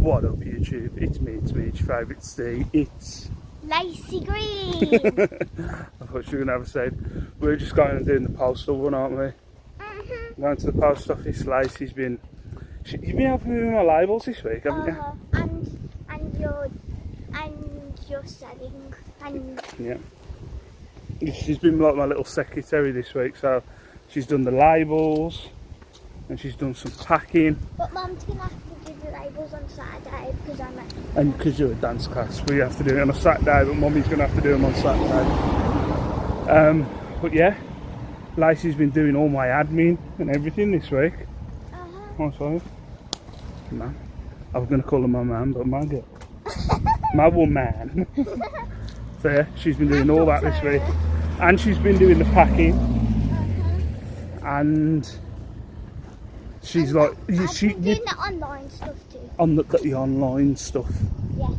What up YouTube, it's me, your favourite Steve, it's Lacey Green! I thought you were going to have a say. We're just going and doing the postal one, aren't we? Going to the post office. Lacey's been, you've been helping me with my labels this week, haven't you? And you're selling, and yeah. She's been like my little secretary this week, so she's done the labels and she's done some packing. But Mum's going to have to do the labels on Saturday because I'm at... And because you're a dance class, we have to do it on a Saturday, but Mummy's going to have to do them on Saturday. But yeah, Lacey's been doing all my admin and everything this week. Oh, sorry. No, I was going to call her my man, but my girl. My woman. So yeah, she's been doing all that this week. And she's been doing the packing. And she's like... I've been doing the online stuff too. On the online stuff. Yes.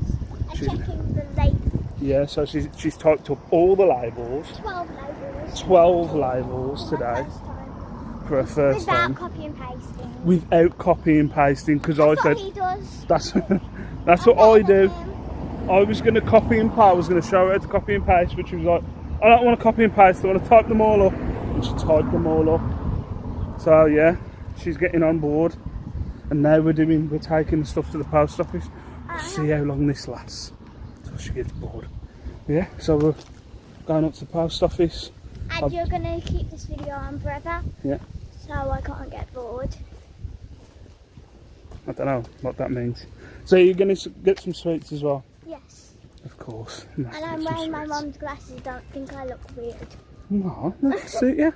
And checking the labels. Yeah, so she's typed up all the labels. 12 labels. 12 labels today. For her first time. Without copy and pasting. Without copy and pasting, because I said... he does. That's what I do. I was going to copy and paste. I was going to show her how to copy and paste, but she was like, I don't want to copy and paste, I want to type them all up. And she typed them all up. So yeah, she's getting on board. And now we're taking the stuff to the post office. We'll see how long this lasts until she gets bored. Yeah, so we're going up to the post office. And you're going to keep this video on forever? Yeah. So I can't get bored. I don't know what that means. So you're going to get some sweets as well? Yes. Of course. And I'm wearing my mum's glasses, don't think I look weird. No, that's it, yeah.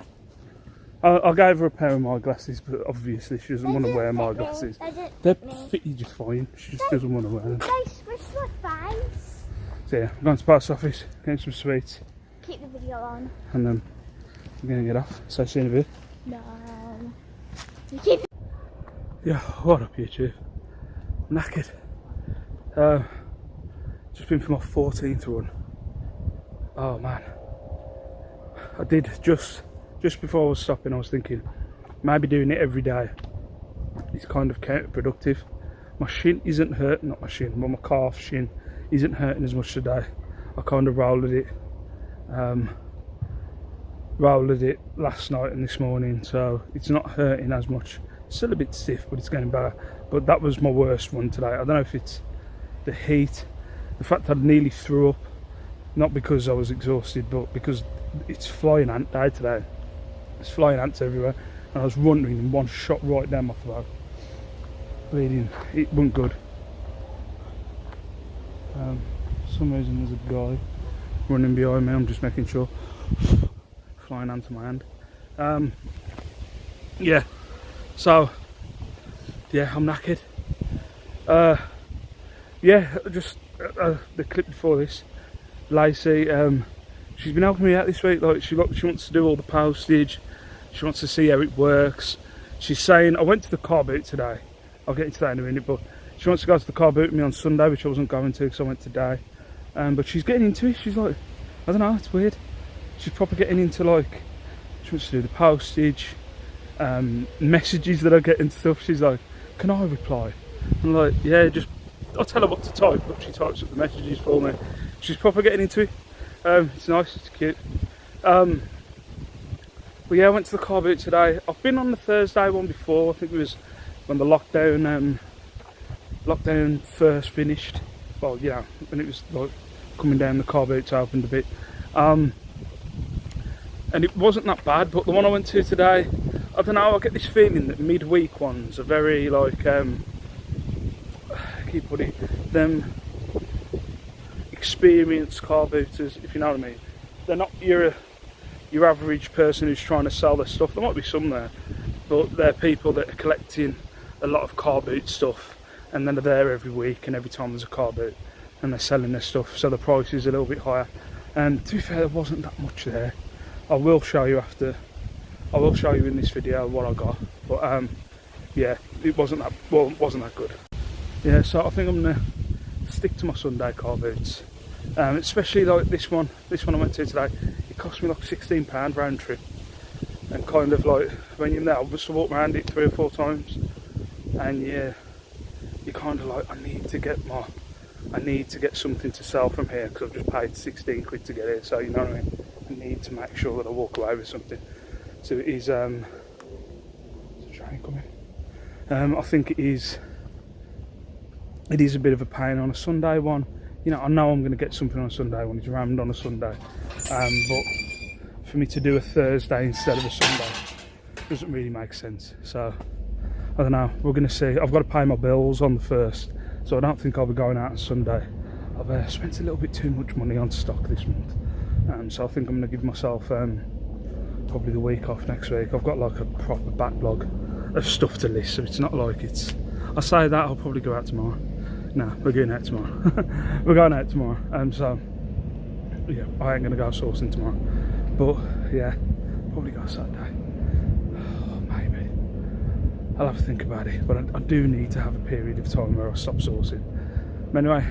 I gave her a pair of my glasses, but obviously she doesn't want to wear my glasses. They fit you just fine, she just doesn't want to wear them. They squish my face. So yeah, I'm going to the post office, getting some sweets. Keep the video on. And then I'm going to get off, so see you in a bit. No. Yeah, what up YouTube? Knackered. Just been for my 14th run. Oh man. I did just before I was stopping, I was thinking maybe doing it every day. It's kind of counterproductive. My shin isn't hurting, not my shin, but my calf shin isn't hurting as much today. I kind of rolled it last night and this morning, so it's not hurting as much. It's still a bit stiff, but it's getting better. But that was my worst one today. I don't know if it's the heat, the fact that I nearly threw up, not because I was exhausted, but because it's flying ant day today. There's flying ants everywhere, and I was running and one shot right down my throat. Bleeding, it wasn't good. For some reason there's a guy running behind me, I'm just making sure. Flying ant to my hand. Yeah, so yeah, I'm knackered. Yeah, just the clip before this, Lacey, she's been helping me out this week. Like she wants to do all the postage, she wants to see how it works. She's saying, I went to the Carboot today, I'll get into that in a minute, but she wants to go to the Carboot with me on Sunday, which I wasn't going to because I went today. But she's getting into it. She's like, I don't know, it's weird. She's probably getting into, like, she wants to do the postage, messages that I get and stuff. She's like, can I reply? I'm like, yeah, just, I'll tell her what to type, but she types up the messages for me. She's proper getting into it. It's nice, it's cute. But yeah, I went to the Carboot today. I've been on the Thursday one before. I think it was when the lockdown first finished. Well, you know, when it was like coming down, the Carboot's opened a bit. And it wasn't that bad, but the one I went to today, I don't know, I get this feeling that midweek ones are very like, I keep putting it, them experienced car booters, if you know what I mean. They're not your average person who's trying to sell their stuff. There might be some there, but they're people that are collecting a lot of car boot stuff, and then they're there every week and every time there's a car boot, and they're selling their stuff, so the price is a little bit higher. And to be fair, there wasn't that much there. I will show you in this video what I got, but yeah, it wasn't that good. Yeah, so I think I'm gonna stick to my Sunday car boots, especially like this one I went to today. It cost me like £16 round trip, and kind of like when you're there, I just walk around it 3 or 4 times, and yeah, you're kind of like, I need to get something to sell from here because I've just paid 16 quid to get it. So you know what I mean. I need to make sure that I walk away with something. So it is. There's a train coming. I think it is. It is a bit of a pain on a Sunday one. You know, I know I'm going to get something on a Sunday when it's rammed on a Sunday. But for me to do a Thursday instead of a Sunday doesn't really make sense. So I don't know. We're going to see. I've got to pay my bills on the 1st, so I don't think I'll be going out on Sunday. I've spent a little bit too much money on stock this month, so I think I'm going to give myself probably the week off next week. I've got like a proper backlog of stuff to list, so it's not like it's. I say that I'll probably go out tomorrow. No, we're going out tomorrow. We're going out tomorrow. So yeah, I ain't gonna go sourcing tomorrow. But yeah, probably go Saturday. Maybe. I'll have to think about it. But I do need to have a period of time where I stop sourcing. But anyway,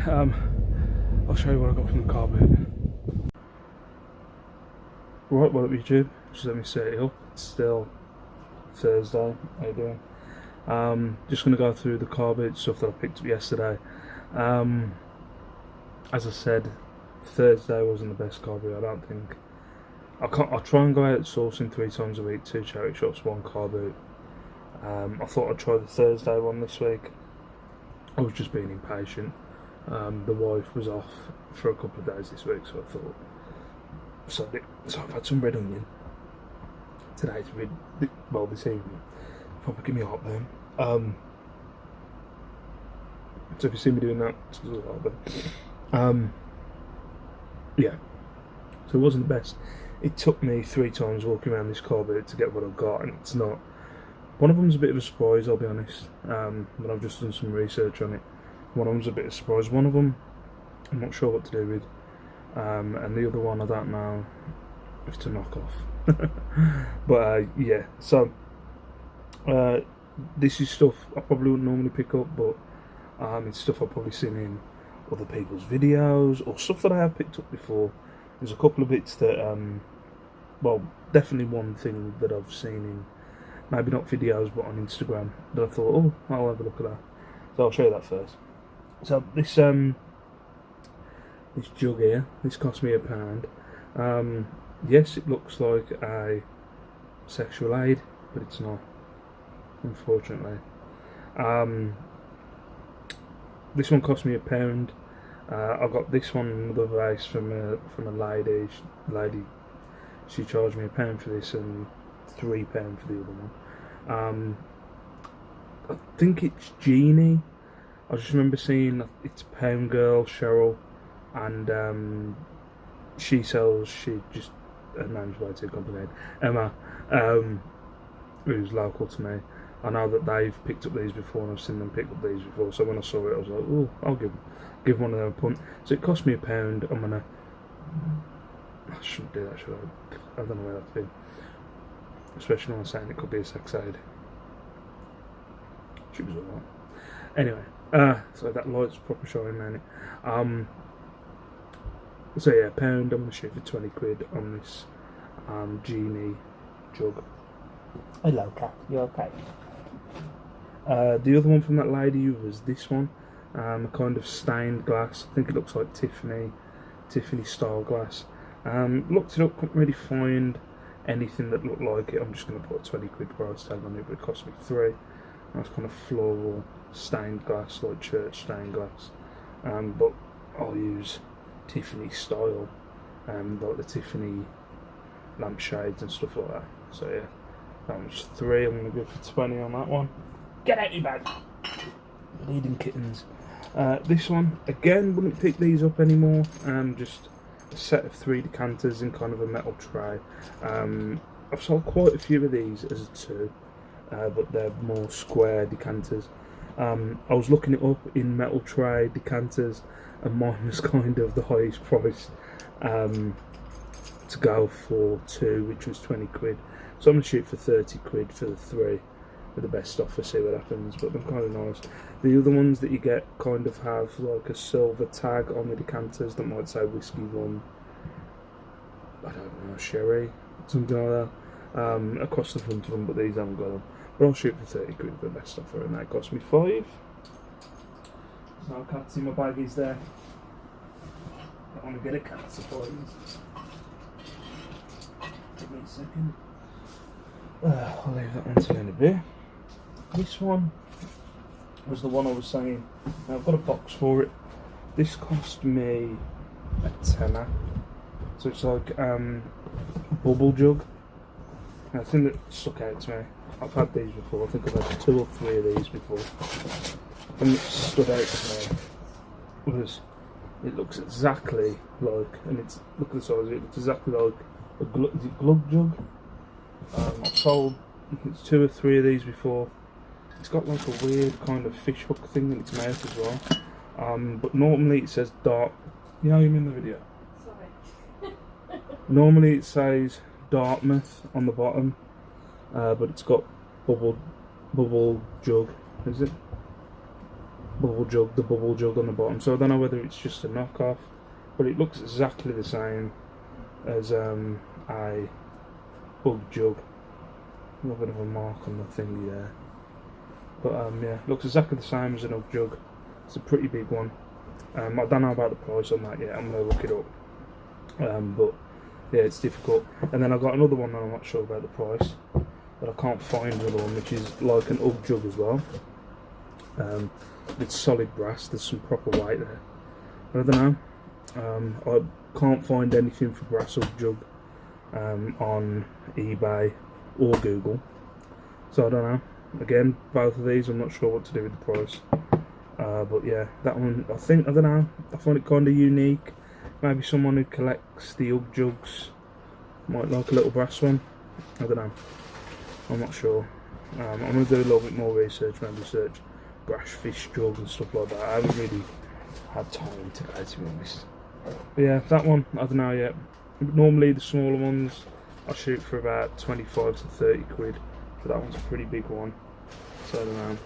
I'll show you what I got from the Carboot. Right, what up YouTube? Just let me set it up. It's still Thursday. How you doing? Just going to go through the Carboot stuff that I picked up yesterday. As I said, Thursday wasn't the best Carboot. I don't think. I'll try and go out sourcing 3 times a week, 2 charity shops, 1 Carboot. I thought I'd try the Thursday one this week. I was just being impatient. The wife was off for a couple of days this week, so I thought. So I've had some red onion. Today's this evening. Probably give me a hot burn. So if you see me doing that, it's a hot burn. Yeah. So it wasn't the best. It took me 3 times walking around this Carboot to get what I've got, and it's not. One of them's a bit of a surprise, I'll be honest. But I've just done some research on it. One of them's a bit of a surprise. One of them, I'm not sure what to do with. And the other one, I don't know if to knock off. But yeah, so. This is stuff I probably wouldn't normally pick up, but it's stuff I've probably seen in other people's videos or stuff that I have picked up before. There's a couple of bits that, well, definitely one thing that I've seen in, maybe not videos, but on Instagram, that I thought, oh, I'll have a look at that. So I'll show you that first. So this jug here, this cost me £1. Yes, it looks like a sexual aid, but it's not. Unfortunately, this one cost me £1. I got this one another vase from a lady. She charged me £1 for this and £3 for the other one. I think it's Jeannie. I just remember seeing it's Pound Girl Cheryl, and her name's way too complicated. Emma, who's local to me. I know that they've picked up these before, and I've seen them pick up these before. So when I saw it, I was like, "Oh, I'll give one of them a punt." So it cost me £1. I shouldn't do that, should I? I don't know where that's been. Especially when I'm saying it could be a sex aid. She was alright. Anyway, so that light's proper shining on it. So yeah, £1. I'm gonna shoot for 20 quid on this Genie jug. Hello, cat. You okay? The other one from that lady was this one, a kind of stained glass. I think it looks like Tiffany style glass. Looked it up, couldn't really find anything that looked like it. I'm just going to put a 20 quid price tag on it, but it cost me 3. That's kind of floral stained glass, like church stained glass. But I'll use Tiffany style, like the Tiffany lampshades and stuff like that. So yeah, that was 3. I'm going to go for 20 on that one. Get out your bag! Leading kittens. This one, again, wouldn't pick these up anymore. Just a set of 3 decanters in kind of a metal tray. I've sold quite a few of these as a 2, but they're more square decanters. I was looking it up in metal tray decanters, and mine was kind of the highest price to go for 2, which was 20 quid. So I'm going to shoot for 30 quid for the 3 with the best offer, see what happens, but they're kind of nice. The other ones that you get kind of have like a silver tag on the decanters that might say whiskey rum, I don't know, sherry, something like that, across the front of them, but these haven't got them. But I'll shoot for 30 quid for the best offer, and that cost me 5. So I can't see my baggies there. I want to get a cat suppose. Give me a second. I'll leave that one till in a bit. This one was the one I was saying. Now I've got a box for it. This cost me a tenner. So it's like bubble jug. Now, the thing that stuck out to me, I've had these before. I think I've had 2 or 3 of these before. The thing that stood out to me was it looks exactly like, and it's look at the size of it. It looks exactly like a glug jug. I've sold it's 2 or 3 of these before. It's got like a weird kind of fish hook thing in its mouth as well. But normally it says dart. You know him in the video. Sorry. Normally it says Dartmouth on the bottom, but it's got bubble jug. Is it? Bubble jug, the bubble jug on the bottom. So I don't know whether it's just a knockoff, but it looks exactly the same as a bug jug. A little bit of a mark on the thingy there. But yeah, looks exactly the same as an Ugg jug. It's a pretty big one. I don't know about the price on that yet. I'm going to look it up. But yeah, it's difficult. And then I've got another one that I'm not sure about the price, but I can't find another one which is like an Ugg jug as well. It's solid brass. There's some proper weight there. But I don't know. I can't find anything for brass Ugg jug on eBay or Google. So I don't know. Again, both of these, I'm not sure what to do with the price. But yeah, that one, I don't know, I find it kind of unique. Maybe someone who collects the Ugg jugs might like a little brass one. I don't know. I'm not sure. I'm going to do a little bit more research, maybe search brass fish jug and stuff like that. I haven't really had time today, to be honest. But yeah, that one, I don't know yet. Normally the smaller ones I shoot for about 25 to 30 quid. But that one's a pretty big one. So I don't know.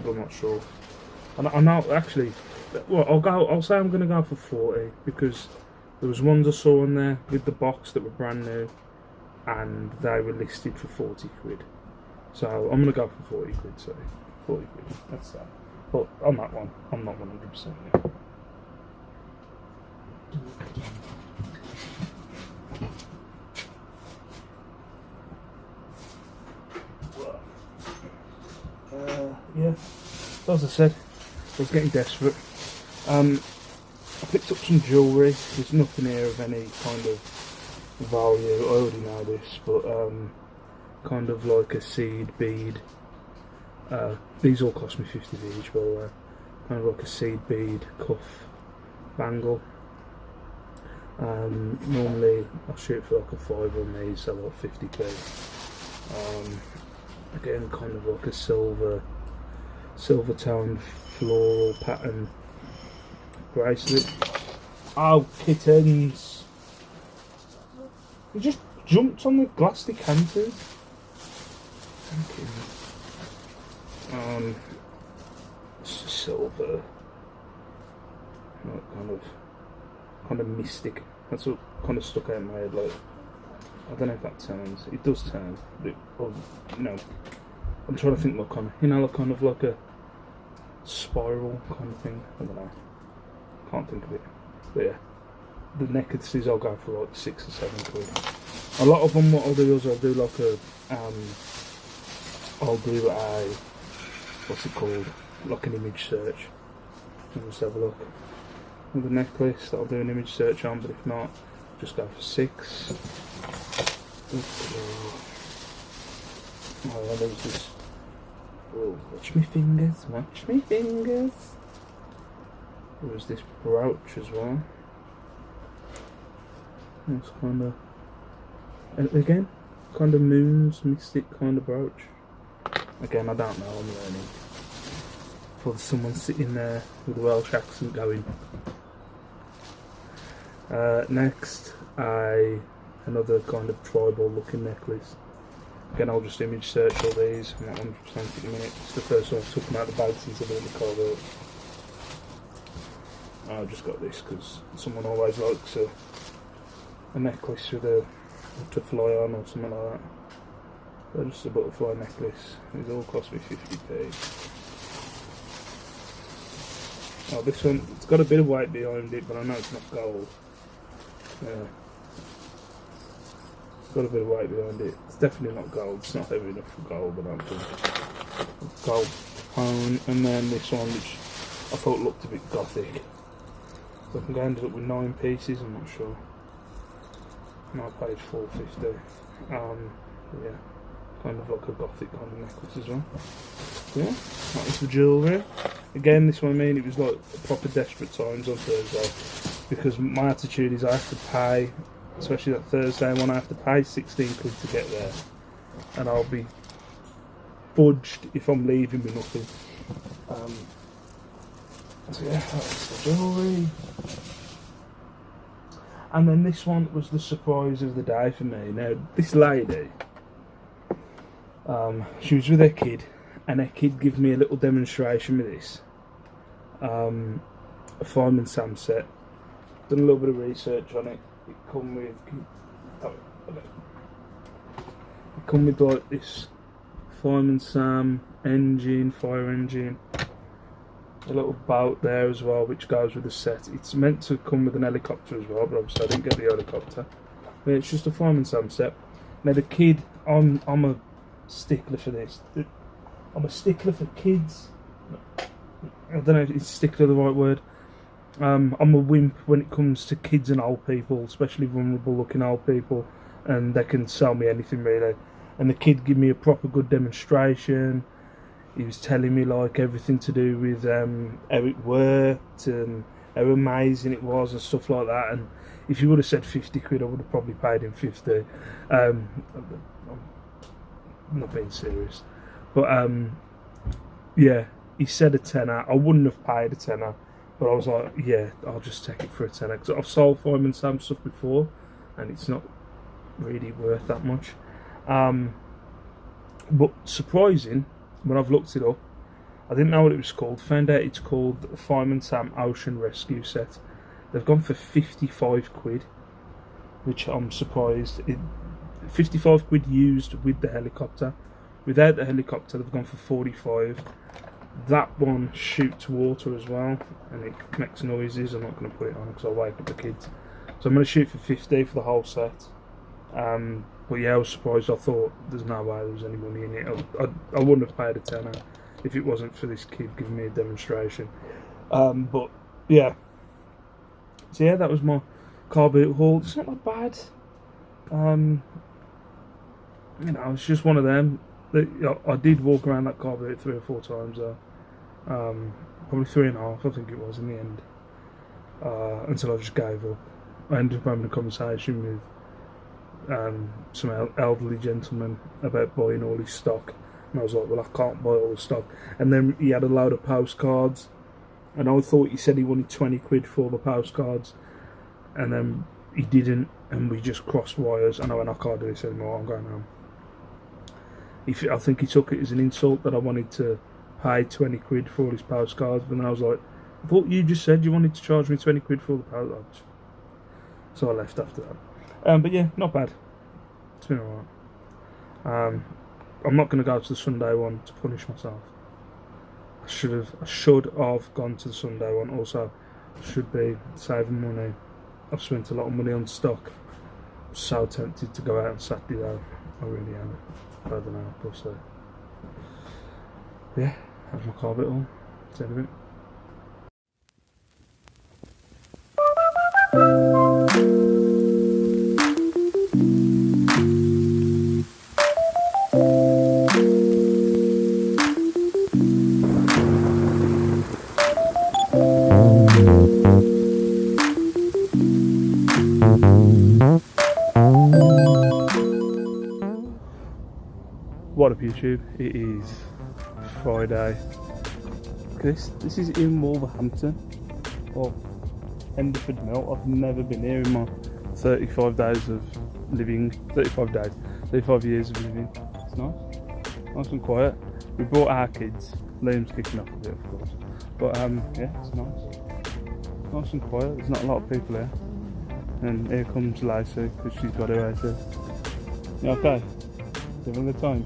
But I'm not sure. I know actually. Well, I'll say I'm going to go for 40 because there was ones I saw in there with the box that were brand new, and they were listed for 40 quid. So I'm going to go for 40 quid. Sorry, 40 quid. That's that. But on that one, I'm not 100% yet. Yeah. So as I said, I was getting desperate. I picked up some jewellery. There's nothing here of any kind of value. I already know this, but kind of like a seed bead. These all cost me 50 each, by the way. Kind of like a seed bead cuff bangle. Normally I shoot for like a 5 on these, so like 50p. Again, kind of like a silver toned floral pattern bracelet. Oh, kittens! You just jumped on the glass decanters. Thank you. It's silver, like kind of mystic. That's what kind of stuck out in my head. Like, I don't know if that turns. It does turn. But I'm trying to think what kind of, like kind of like a spiral kind of thing. I don't know. Can't think of it. But yeah, the necklaces I'll go for like 6 or 7 quid. A lot of them, what I'll do is I'll do like a, what's it called? Like an image search. Let's have a look. With the necklace, I'll do an image search on, but if not, just go for 6. Oh, there's this. Oh, watch me fingers, watch me fingers. There's this brooch as well. It's kind of, again, kind of moons, mystic kind of brooch. Again, I don't know, I'm learning. For someone sitting there with a Welsh accent going. Next, another kind of tribal looking necklace. Again, I'll just image search all these. I'm not 100% in a minute. It's the first one I've took them out of the bag since I've been in the Carboot. I've just got this because someone always likes a necklace with a to fly on or something like that. So just a butterfly necklace. These all cost me 50p. Oh, this one, it's got a bit of weight behind it, but I know it's not gold. Yeah. It's got a bit of weight behind it. It's definitely not gold. It's not heavy enough for gold, I don't think. Gold tone, and then this one, which I thought looked a bit gothic. So I think I ended up with 9 pieces, I'm not sure. And I paid $4.50. Yeah, kind of like a gothic kind of necklace as well. Yeah, that was the jewellery. Again, this one, I mean, it was like proper desperate times on Thursday, because my attitude is I have to pay, especially that Thursday one, I have to pay 16 quid to get there, and I'll be budged if I'm leaving with nothing. So yeah, that's the jewellery. And then this one was the surprise of the day for me. Now, this lady, she was with her kid, and her kid gave me a little demonstration with this. A Fireman Sam set. Done a little bit of research on it. It come with like this Fireman Sam engine, fire engine. A little boat there as well, which goes with the set. It's meant to come with an helicopter as well, but obviously I didn't get the helicopter. But it's just a Fireman Sam set. Now the kid, I'm a stickler for this. I'm a stickler for kids. I don't know if it's stickler the right word. I'm a wimp when it comes to kids and old people, especially vulnerable looking old people, and they can sell me anything really. And the kid gave me a proper good demonstration. He was telling me like everything to do with how it worked and how amazing it was and stuff like that. And if you would have said 50 quid, I would have probably paid him 50. I'm not being serious, but yeah, he said a tenner. I wouldn't have paid a tenner, but I was like, yeah, I'll just take it for a tenner, because I've sold Fireman Sam stuff before, and it's not really worth that much. But surprising, when I've looked it up, I didn't know what it was called. Found out it's called the Fireman Sam Ocean Rescue Set. They've gone for 55 quid, which I'm surprised. 55 quid used with the helicopter. Without the helicopter, they've gone for 45. That one shoots water as well, and it makes noises. I'm not going to put it on because I'll wake up the kids. So I'm going to shoot for 50 for the whole set. But yeah, I was surprised. I thought there's no way there was any money in it. I wouldn't have paid a tenner if it wasn't for this kid giving me a demonstration. But yeah. So yeah, that was my Carboot haul. It's not that bad. You know, it's just one of them. I did walk around that Carboot 3 or 4 times though. Probably 3.5, I think it was in the end. Until I just gave up. I ended up having a conversation with some elderly gentleman about buying all his stock, and I was like, well, I can't buy all the stock. And then he had a load of postcards, and I thought he said he wanted 20 quid for all the postcards, and then he didn't, and we just crossed wires, and I went, I can't do this anymore, I'm going home. I think he took it as an insult that I wanted to pay 20 quid for all his postcards, but then I was like, I thought you just said you wanted to charge me 20 quid for all the postcards. So I left after that. But yeah, not bad. It's been alright. I'm not going to go to the Sunday one to punish myself. I should have gone to the Sunday one. Also, I should be saving money. I've spent a lot of money on stock. I'm so tempted to go out on Saturday though. I really am. I don't know. We'll see. Yeah, that's my Carboot all. See you in a bit. What up YouTube, it is Friday. This is in Wolverhampton, or Henderford Mill. I've never been here in my 35 days of living, 35 years of living. It's nice and quiet. We brought our kids, Liam's kicking off a bit of course, but yeah, it's nice and quiet. There's not a lot of people here, and here comes Lacey because she's got her AC. You okay? Having a good time?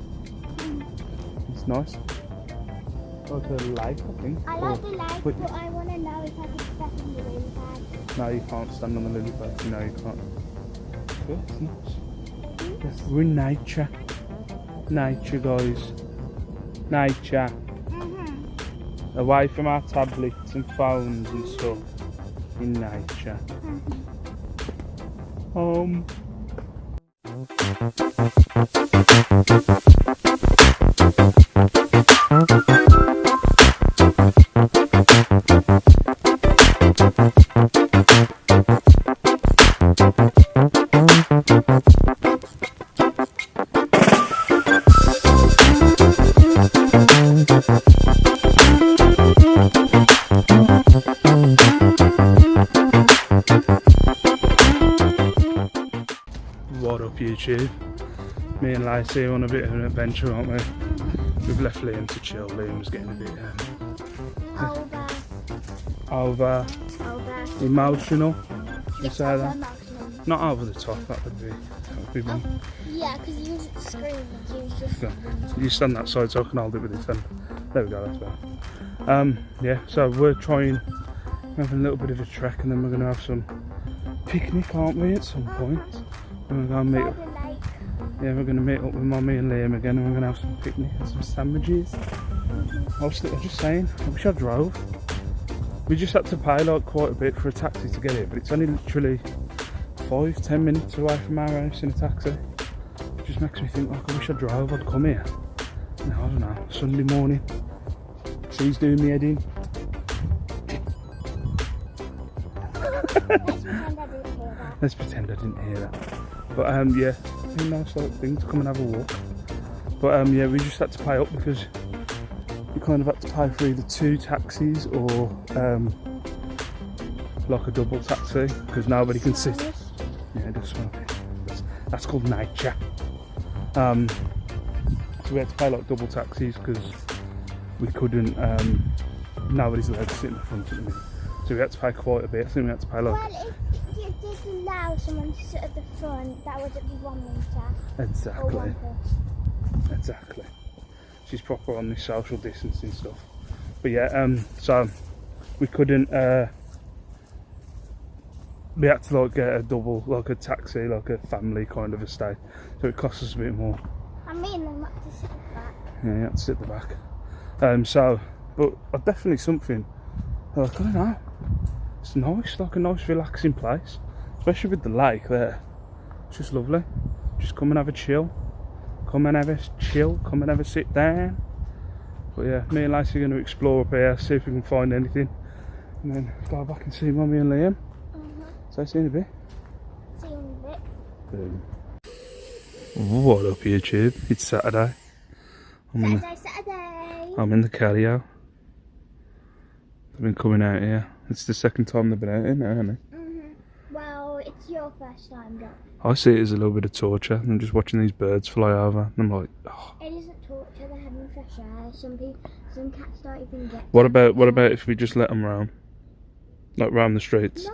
It's nice. Like a lake, I think. I like the lake, but I want to know No, you can't stand on the lily pad. No, you can't. Yeah, it's nice. Yes, we're in nature. Nature, guys. Nature. Away from our tablets and phones and stuff. In nature. What up, YouTube? Me and Lacey are on a bit of an adventure, aren't we? We've left Liam to chill. Liam was getting a bit over emotional. You Yes, say that? emotional. Not over the top. That would be wrong. Yeah, because you was screaming. You was just. Yeah. You stand that side so I can hold it with this end. There we go. That's better. Yeah. So we're trying, having a little bit of a trek, and then we're going to have some picnic, aren't we? At some point. And we're going to meet up. Yeah, we're going to meet up with Mummy and Liam again, and we're going to have some picnic and some sandwiches. I was just saying, I wish I drove. We just had to pay like quite a bit for a taxi to get here, but it's only literally 5-10 minutes away from our house in a taxi. It just makes me think, like, I wish I drove. I'd come here. No, I don't know. Sunday morning. So he's doing me head in. Let's pretend I didn't hear that. But yeah, it's a nice little thing to come and have a walk. But yeah, we just had to pay up because we kind of had to pay for either 2 taxis or like a double taxi because nobody can sit. Yeah, this one. That's called nature. So we had to pay like double taxis because we couldn't. Nobody's allowed to sit in the front of me. So we had to pay quite a bit. I think we had to pay like. Well, if you did allow someone to sit at the front, that wouldn't be 1 metre. Exactly. Or 1 person. Exactly. She's proper on this social distancing stuff. But yeah, so we couldn't. We had to like get a double, like a taxi, like a family kind of a stay. So it cost us a bit more. I mean, them up to sit at the back. Yeah, you had to sit at the back. So, but definitely something. Like, I don't know. It's nice, like a nice relaxing place, especially with the lake there. It's just lovely. Just come and have a chill. Come and have a chill. Come and have a sit down. But yeah, me and Lacey are going to explore up here, see if we can find anything, and then go back and see Mummy and Liam. So see you in a bit. See you in a bit. Boom. What up, YouTube? It's Saturday. Saturday. I'm in the Catio. They've been coming out here. It's the second time they've been out here now, isn't it? Well, it's your first time, though. I see it as a little bit of torture. I'm just watching these birds fly over. And I'm like, oh. It isn't torture. They're having fresh air. Some cats don't even get. What about if we just let them roam? Like roam the streets? No.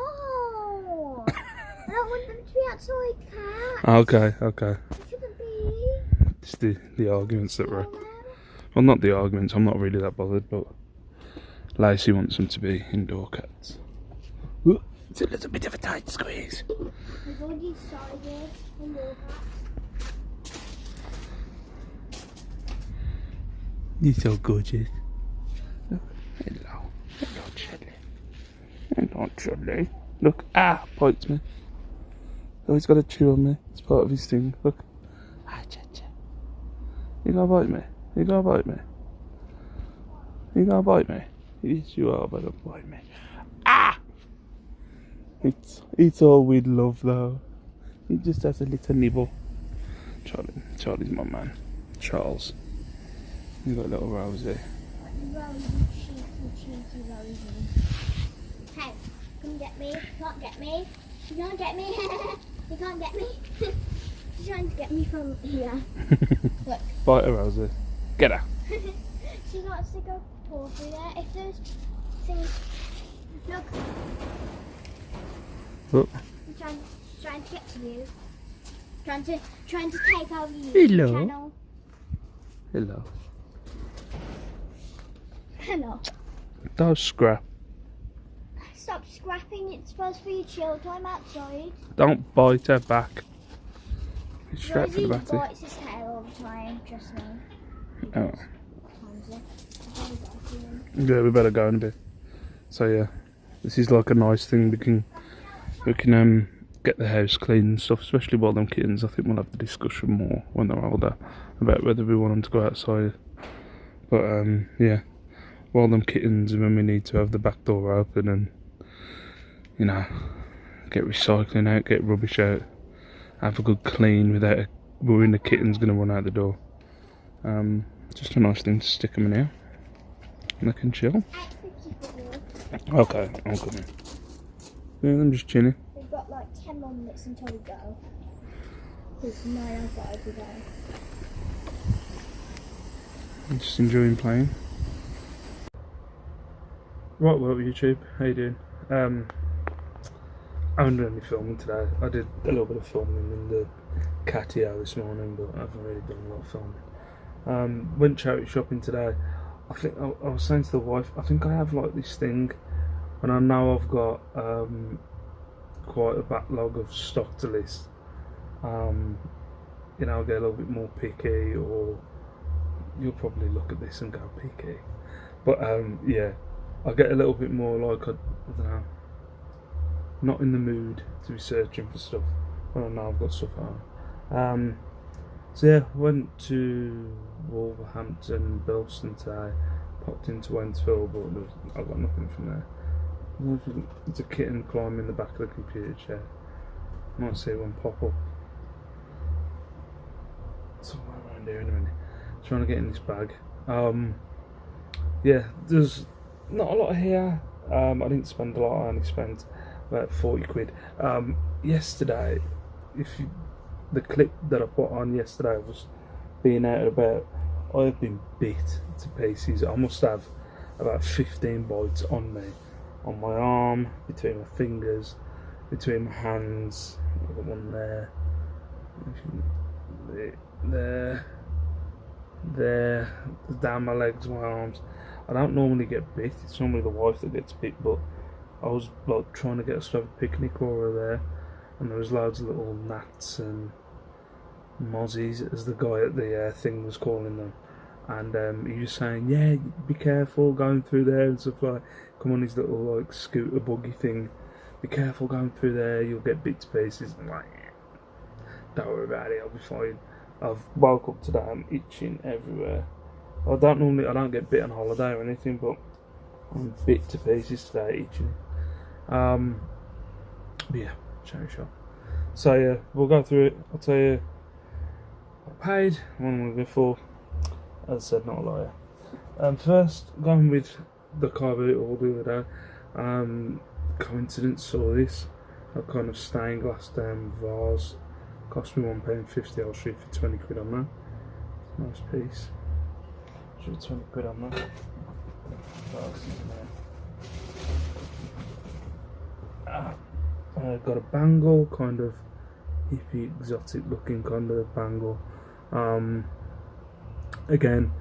I don't want them to be outside, cats. Okay. They shouldn't be. It's the arguments that were. Well, not the arguments. I'm not really that bothered, but Lacey wants them to be indoor cats. Ooh, it's a little bit of a tight squeeze. We've already decided indoor cats. You're so gorgeous. Look, hello, Chudley. Hello, Chudley. Look, bites me. Oh, he's got to chew on me. It's part of his thing. Look. Cha-cha. You gonna bite me? You gonna bite me? You gonna bite me? Yes, you are, but don't bite me. It's all with love, though. He just has a little nibble. Charlie's my man. Charles. You got a little Rosie. Rosie, cheeky Rosie. Hey, come get me. You can't get me. You can't get me. You can't get me. She's trying to get me from here. Look. Bite her, Rosie. Get her. She wants to go paw through there. If those things. Look. Look. I'm trying to get to you. Trying to take over you. Hello. Channel. Hello. Hello. Don't scrap. stop scrapping. It's supposed to be a chill time outside. Don't bite her back. It's straight for the Rosie batty. bites his tail all the time, trust me. Oh. Times it. I'm very biting him. Yeah, we better go in a bit. So yeah, this is like a nice thing. We can get the house clean and stuff, especially while them kittens. I think we'll have the discussion more when they're older about whether we want them to go outside. But yeah, while them kittens, and when we need to have the back door open and, you know, get recycling out, get rubbish out, have a good clean without worrying the kitten's going to run out the door. Just a nice thing to stick them in here and they can chill. Okay, I'm coming. Yeah, I'm just chilling. We've got like 10 more minutes until we go. It's 9:05 we go. I'm just enjoying playing. Right, well, YouTube, how you doing? I haven't done any filming today. I did a little bit of filming in the Catio this morning, but I haven't really done a lot of filming. Went charity shopping today. I think I was saying to the wife, I think I have like this thing, and I know I've got quite a backlog of stock to list. You know, I'll get a little bit more picky, or you'll probably look at this and go picky. But yeah, I'll get a little bit more like, I don't know, not in the mood to be searching for stuff when I know I've got stuff at home. So yeah, went to Wolverhampton, Bilston today, popped into Wentzville, but I got nothing from there. It's a kitten climbing the back of the computer chair. Might see one pop up. Somewhere around here in a minute. Trying to get in this bag. Yeah, there's not a lot here. I didn't spend a lot. I only spent about 40 quid. Yesterday, the clip that I put on yesterday was being out and about. I've been bit to pieces. I must have about 15 bites on me, on my arm, between my fingers, between my hands. I've got one there, there, down my legs, my arms. I don't normally get bit. It's normally the wife that gets bit, but I was like trying to get us to have a picnic while we were there, and there was loads of little gnats and mozzies, as the guy at the thing was calling them, and he was saying, yeah, be careful going through there and stuff like, come on his little like scooter buggy thing, be careful going through there, you'll get bit to pieces. I'm like, yeah, don't worry about it, I'll be fine. I've woke up today, I'm itching everywhere. I don't get bit on holiday or anything, but I'm bit to pieces today, itching. But yeah, charity shop. So yeah, we'll go through it. I'll tell you what I paid, what I'm going to go for. As I said, not a liar. First, going with the Carboot all the other day. Coincidence, saw this. A kind of stained glass vase. Cost me £1.50. I'll shoot for 20 quid on that. Nice piece. Shoot 20 quid on that. Got a bangle, kind of hippie, exotic looking kind of bangle. Again,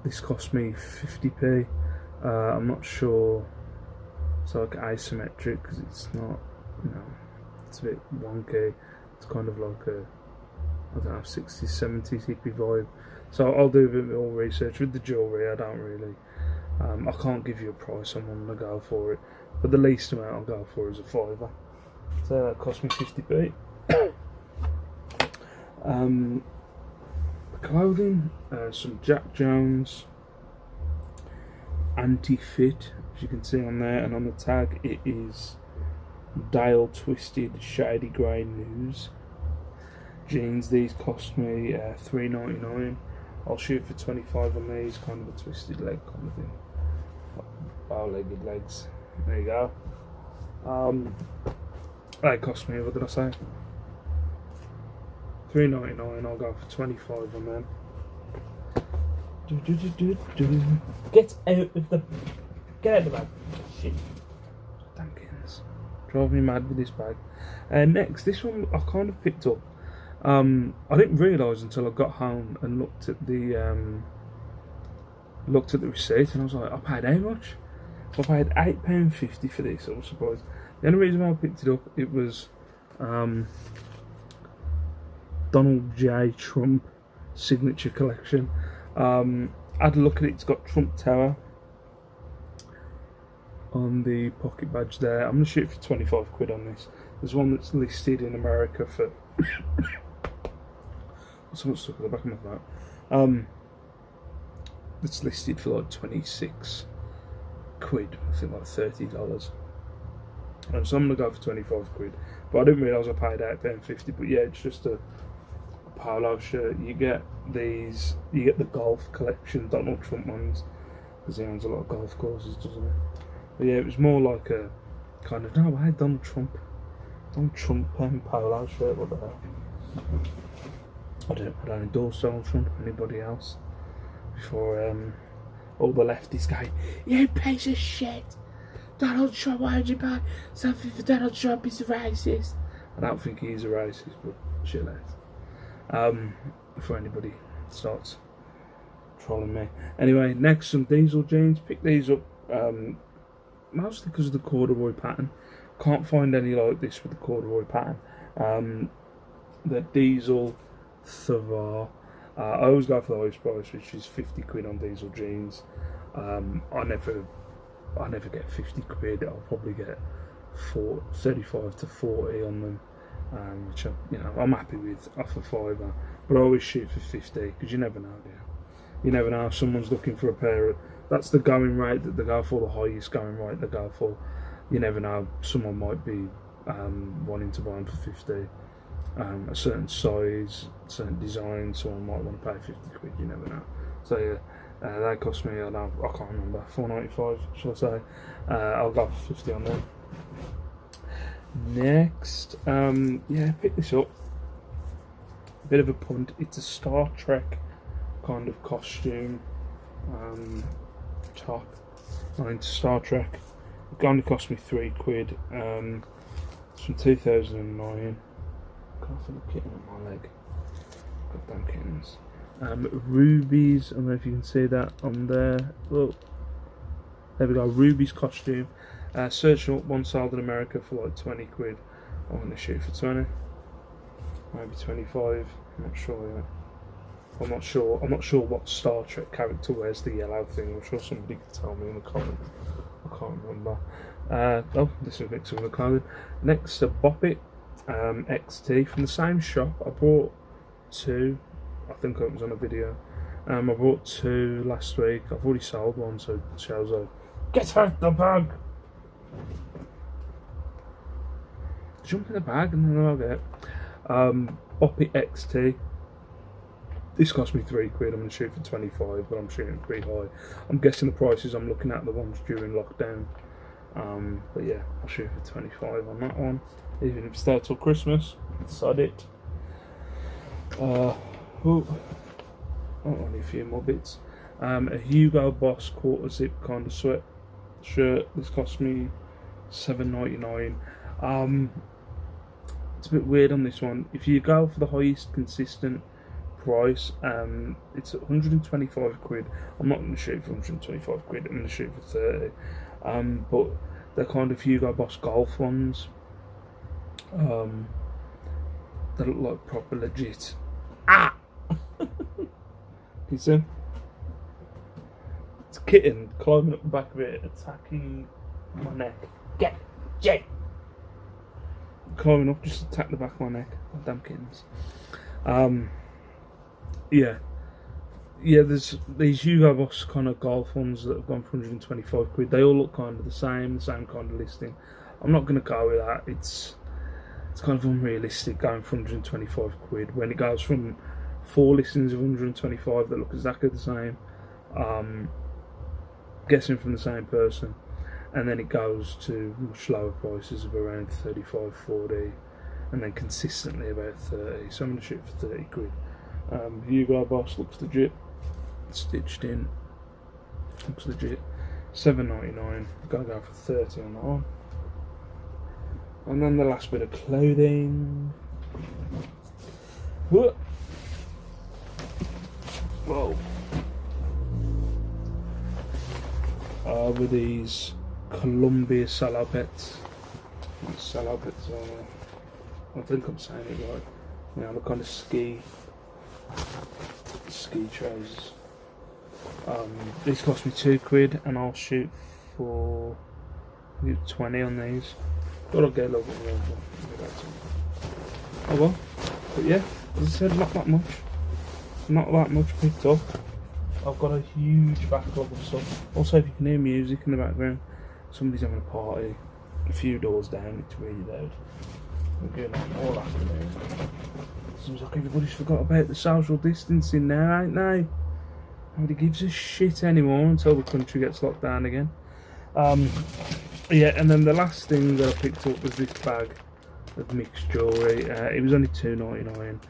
this cost me 50p. I'm not sure. It's like asymmetric because it's not, you know, it's a bit wonky. It's kind of like a, I don't know, 60s, 70s hippie vibe. So I'll do a bit more research with the jewellery. I don't really, I can't give you a price on one to go for it, but the least amount I'll go for is a £5. So that cost me 50p. Clothing, some Jack Jones anti-fit, as you can see on there, and on the tag it is dial twisted shady grey news. Jeans, these cost me $3.99. I'll shoot for 25 on these, kind of a twisted leg kind of thing. Bow-legged legs. There you go. That cost me, what did I say? $3.99. I'll go for 25 on them. Get out of the bag. Shit. Dankins. Drive me mad with this bag. Next, this one I kind of picked up. I didn't realise until I got home and looked at the receipt, and I was like, I paid how much? So I paid £8.50 for this. I was surprised. The only reason why I picked it up, it was Donald J. Trump signature collection. I had a look at it. It's got Trump Tower on the pocket badge there. I'm going to shoot for 25 quid on this. There's one that's listed in America for someone stuck at the back of my throat. It's listed for like 26 quid, I think like $30. So I'm going to go for 25 quid. But I didn't realise I paid £8.50. But yeah, it's just a polo shirt. You get these, you get the golf collection, Donald Trump ones, because he owns a lot of golf courses, doesn't he? But yeah, it was more like a kind of, no, hey, Donald Trump polo shirt, what the hell? I don't endorse Donald Trump or anybody else. Before all the lefties go, you piece of shit, Donald Trump, why would you buy something for Donald Trump? He's a racist. I don't think he's a racist, but shit less. Before anybody starts trolling me. Anyway, next, some diesel jeans. Pick these up mostly because of the corduroy pattern. Can't find any like this with the corduroy pattern. The diesel Thavar. I always go for the highest price, which is 50 quid on diesel jeans. I never get 50 quid. I'll probably get 35 to 40 on them, which I'm happy with off a fiver. But I always shoot for 50 because you never know, do you? You never know if someone's looking for a pair of. That's the going rate that they go for, the highest going rate they go for. You never know, someone might be wanting to buy them for 50. A certain size, certain design, someone might want to pay 50 quid, you never know. So yeah, they cost me, I can't remember, £4.95, shall I say. I'll go for 50 on them. Next, yeah, pick this up. Bit of a punt. It's a Star Trek kind of costume top. I'm into Star Trek. It only cost me £3. It's from 2009. Can't feel the kitten on my leg. Goddamn kittens. Ruby's, I don't know if you can see that on there. Oh, there we go. Ruby's costume. Searching up one sold in America for like 20 quid. I'm going to shoot for 20. Maybe 25. I'm not sure yet. I'm not sure what Star Trek character wears the yellow thing. I'm sure somebody could tell me in the comments. I can't remember. Oh, this is mixed with the clothing. Next, a Bop It XT from the same shop. I bought two. I think it was on a video. I bought two last week. I've already sold one, so it shows like, get out the bag! Jump in the bag and then I'll get it. Bop It XT. This cost me £3. I'm going to shoot for 25, but I'm shooting pretty high. I'm guessing the prices I'm looking at the ones during lockdown. But yeah, I'll shoot for 25 on that one. Even if it's there till Christmas, sod it. Only a few more bits. A Hugo Boss quarter zip kind of sweat shirt. This cost me $7.99. It's a bit weird on this one. If you go for the highest consistent price, it's 125 quid. I'm not going to shoot for 125 quid. I'm going to shoot for 30. But they're kind of Hugo Boss golf ones. They look like proper legit. Ah! You see? It's a kitten climbing up the back of it, attacking my neck. Get Jay! Climbing up, just attack the back of my neck. Damn kittens. Yeah, there's these Hugo Boss kind of golf ones that have gone for 125 quid. They all look kind of the same kind of listing. I'm not going to go with that. It's kind of unrealistic going for 125 quid when it goes from 4 listings of 125 that look exactly the same, guessing from the same person, and then it goes to much lower prices of around 35, 40, and then consistently about 30. So I'm going to shoot for 30 quid. Hugo Boss looks legit, stitched in, looks legit. $7.99. Gotta go for 30 on that one. And then the last bit of clothing. Whoa! With these Columbia salopettes. Salopettes are, I think I'm saying it right. You know, the kind of ski trousers. These cost me £2 and I'll shoot for 20 on these. Thought I'd get a little bit more, but oh well. But yeah, as I said, not that much picked up. I've got a huge backlog of stuff. Also, if you can hear music in the background, somebody's having a party a few doors down. It's really loud. We're going on all afternoon. Seems like everybody's forgot about the social distancing now, ain't they? Nobody gives a shit anymore until the country gets locked down again. Yeah, and then the last thing that I picked up was this bag of mixed jewellery. It was only £2.99.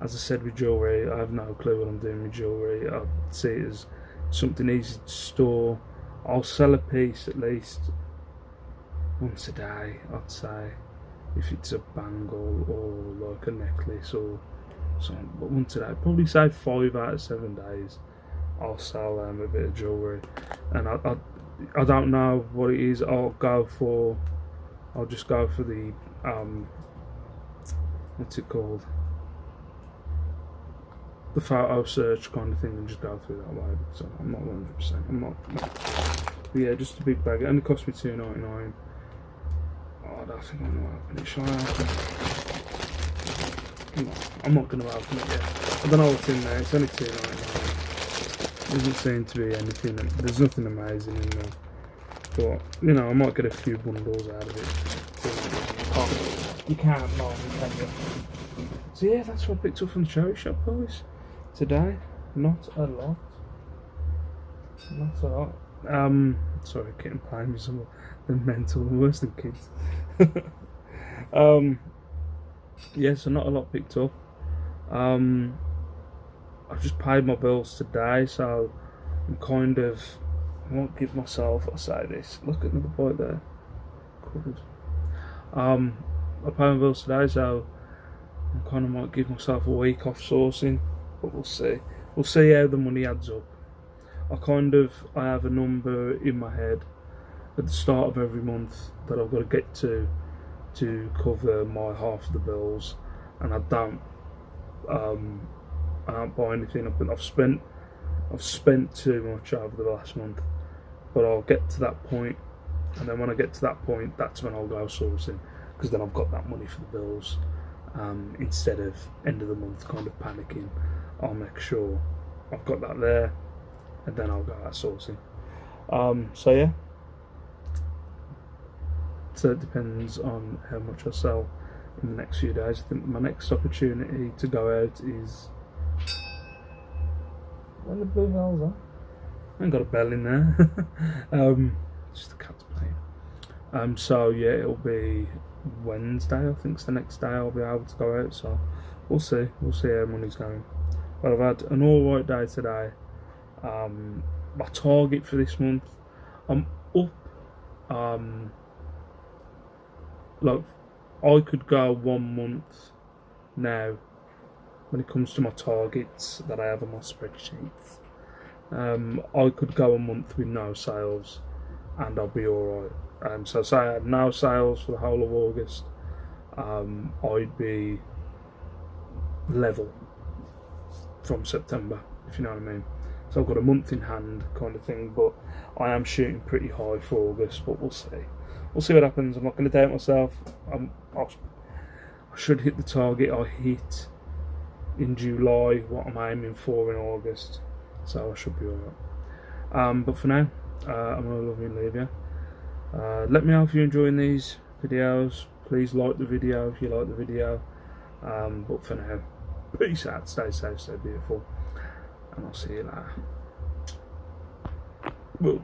As I said, with jewellery, I have no clue what I'm doing with jewellery. I see it as something easy to store. I'll sell a piece at least once a day, I'd say, if it's a bangle or like a necklace or something. But once a day, probably say 5 out of 7 days, I'll sell a bit of jewellery. And I don't know what it is. I'll just go for the what's it called, the photo search kind of thing, and just go through that way. So I'm not 100%. I'm not. But yeah, just a big bag. It only cost me £2.99. Oh, I don't think I'm gonna open it. Shall I open it? No, I'm not gonna open it yet. I don't know what's in there. It's only £2.99. Doesn't seem to be anything. There's nothing amazing in there. But you know, I might get a few bundles out of it. You can't know, can you? So yeah, that's what I picked up from the charity shop, boys. Today, not a lot. Not a lot. Sorry, kitten playing me some of the mental, worse than kids. Yeah, so not a lot picked up. I've just paid my bills today, so I'm kind of, I won't give myself, I'll say this, look at another point there, covered. I paid my bills today, so I kind of might give myself a week off sourcing, but we'll see. We'll see how the money adds up. I have a number in my head at the start of every month that I've got to get to cover my half of the bills, and I don't buy anything. I've spent too much over the last month, but I'll get to that point, and then when I get to that point, that's when I'll go sourcing, because then I've got that money for the bills. Instead of end of the month kind of panicking, I'll make sure I've got that there, and then I'll go out sourcing. So yeah, so it depends on how much I sell in the next few days. I think my next opportunity to go out is, where the blue bells are? I ain't got a bell in there. Just the cat's playing. So yeah, it'll be Wednesday, I think, is the next day I'll be able to go out. So we'll see how money's going. But I've had an alright day today. My target for this month, I'm up. Like, I could go 1 month now when it comes to my targets that I have on my spreadsheets. I could go a month with no sales and I'll be alright. So say I had no sales for the whole of August, I'd be level from September, if you know what I mean. So I've got a month in hand kind of thing, but I am shooting pretty high for August, but we'll see. We'll see what happens. I'm not going to doubt myself. I should hit the target I hit in July, what I'm aiming for in August, so I should be alright. But for now, I'm going to love you and leave you. Let me know if you're enjoying these videos. Please like the video if you like the video. But for now, peace out, stay safe, stay beautiful, and I'll see you later. Well,